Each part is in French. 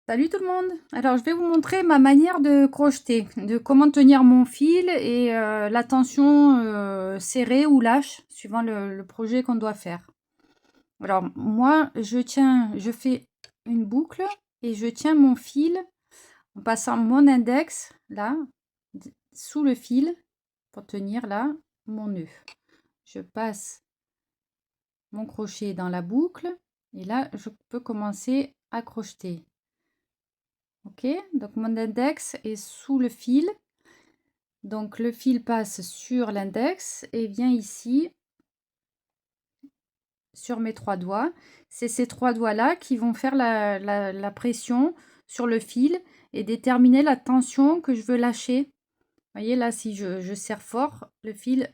Salut tout le monde! Alors je vais vous montrer ma manière de crocheter, de comment tenir mon fil et la tension serrée ou lâche, suivant le projet qu'on doit faire. Alors moi je fais une boucle et je tiens mon fil en passant mon index là, sous le fil, pour tenir là mon nœud. Je passe mon crochet dans la boucle et là je peux commencer à crocheter. Ok, donc mon index est sous le fil, donc le fil passe sur l'index et vient ici sur mes 3 doigts. C'est ces 3 doigts là qui vont faire la pression sur le fil et déterminer la tension que je veux lâcher. Vous voyez là, si je serre fort, le fil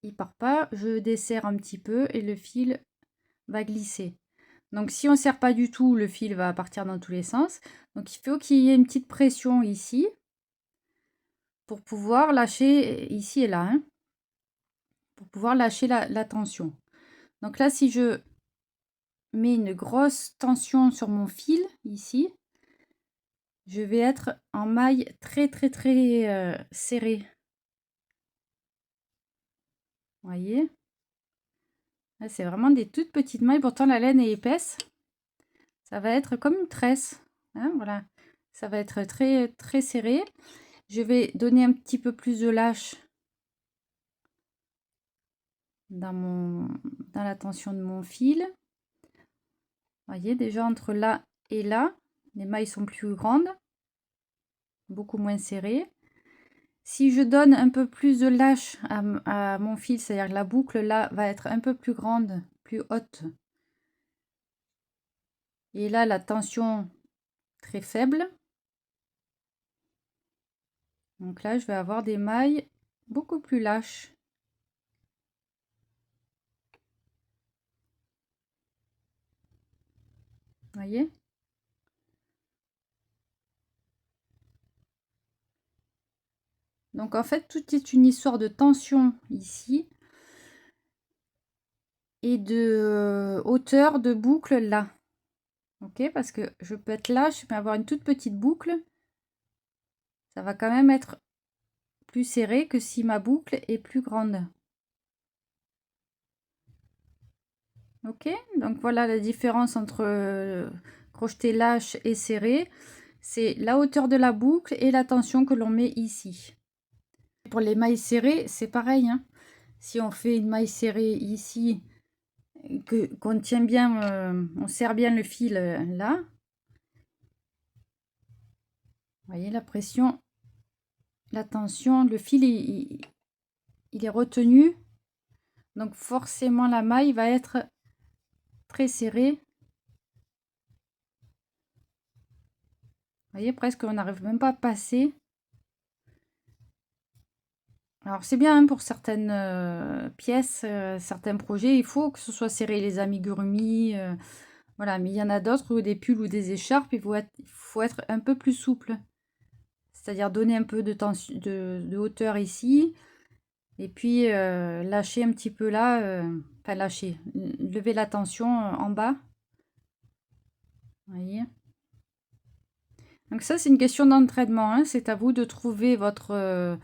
il part pas, je desserre un petit peu et le fil va glisser. Donc si on serre pas du tout, le fil va partir dans tous les sens. Donc il faut qu'il y ait une petite pression ici pour pouvoir lâcher ici et là, hein, pour pouvoir lâcher la tension. Donc là, si je mets une grosse tension sur mon fil ici, je vais être en maille très serrée. Vous voyez, là c'est vraiment des toutes petites mailles, pourtant la laine est épaisse. Ça va être comme une tresse, hein, voilà. Ça va être très serré. Je vais donner un petit peu plus de lâche dans la tension de mon fil. Vous voyez, déjà entre là et là, les mailles sont plus grandes, beaucoup moins serrées. Si je donne un peu plus de lâche à mon fil, c'est-à-dire que la boucle là va être un peu plus grande, plus haute. Et là, la tension très faible. Donc là, je vais avoir des mailles beaucoup plus lâches. Vous voyez? Donc en fait, tout est une histoire de tension ici et de hauteur de boucle là. Ok, parce que je peux être lâche, mais avoir une toute petite boucle, ça va quand même être plus serré que si ma boucle est plus grande. Ok, donc voilà la différence entre crocheté lâche et serré. C'est la hauteur de la boucle et la tension que l'on met ici. Pour les mailles serrées, c'est pareil, hein. Si on fait une maille serrée ici, qu'on tient bien, on serre bien le fil là. Vous voyez la pression, la tension, le fil il est retenu. Donc forcément la maille va être très serrée. Vous voyez, presque on n'arrive même pas à passer. Alors c'est bien, hein, pour certaines pièces, certains projets, il faut que ce soit serré, les amigurumis, voilà. Mais il y en a d'autres, ou des pulls ou des écharpes, il faut être un peu plus souple. C'est-à-dire donner un peu de tension, de hauteur ici, et puis lâcher un petit peu là, enfin lâcher, lever la tension en bas. Vous voyez. Donc ça, c'est une question d'entraînement, hein. C'est à vous de trouver votre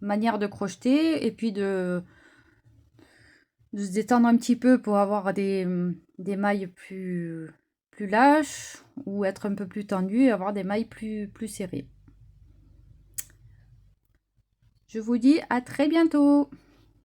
manière de crocheter et puis de se détendre un petit peu pour avoir des mailles plus lâches ou être un peu plus tendu et avoir des mailles plus serrées. Je vous dis à très bientôt!